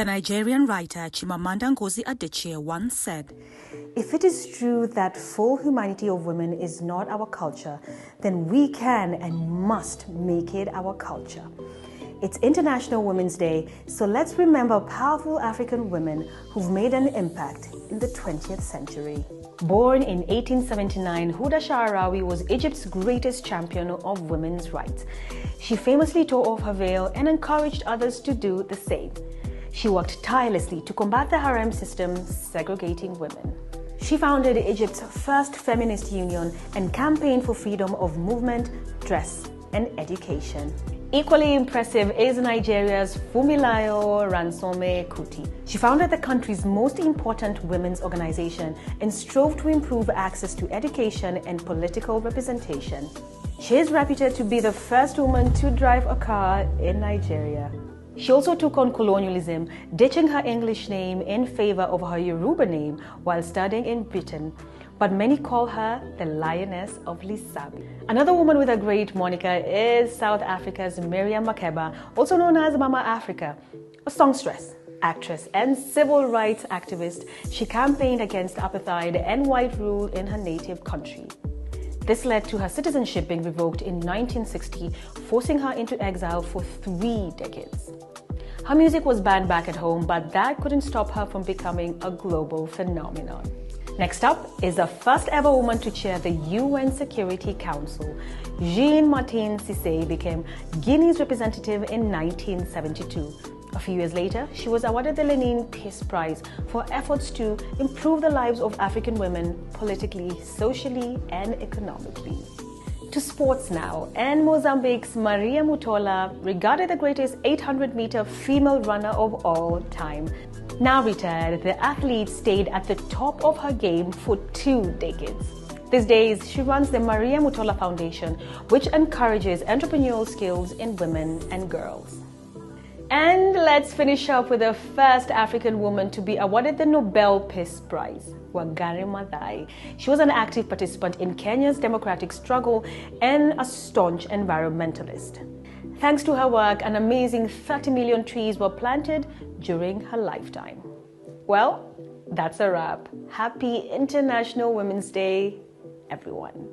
The Nigerian writer Chimamanda Ngozi Adichie once said, "If it is true that full humanity of women is not our culture, then we can and must make it our culture." It's International Women's Day, so let's remember powerful African women who've made an impact in the 20th century. Born in 1879, Huda Sha'arawi was Egypt's greatest champion of women's rights. She famously tore off her veil and encouraged others to do the same. She worked tirelessly to combat the harem system segregating women. She founded Egypt's first feminist union and campaigned for freedom of movement, dress, and education. Equally impressive is Nigeria's Funmilayo Ransome Kuti. She founded the country's most important women's organization and strove to improve access to education and political representation. She is reputed to be the first woman to drive a car in Nigeria. She also took on colonialism, ditching her English name in favor of her Yoruba name while studying in Britain. But many call her the Lioness of Lisabi. Another woman with a great moniker is South Africa's Miriam Makeba, also known as Mama Africa. A songstress, actress, and civil rights activist, she campaigned against apartheid and white rule in her native country. This led to her citizenship being revoked in 1960, forcing her into exile for 3 decades. Her music was banned back at home, but that couldn't stop her from becoming a global phenomenon. Next up is the first ever woman to chair the UN Security Council. Jean-Martin Cissé became Guinea's representative in 1972. A few years later, she was awarded the Lenin Peace Prize for efforts to improve the lives of African women politically, socially, and economically. To sports now, and Mozambique's Maria Mutola, regarded the greatest 800-meter female runner of all time. Now retired, the athlete stayed at the top of her game for 2 decades. These days, she runs the Maria Mutola Foundation, which encourages entrepreneurial skills in women and girls. And let's finish up with the first African woman to be awarded the Nobel Peace Prize, Wangari Maathai. She was an active participant in Kenya's democratic struggle and a staunch environmentalist. Thanks to her work, an amazing 30 million trees were planted during her lifetime. Well, that's a wrap. Happy International Women's Day, everyone.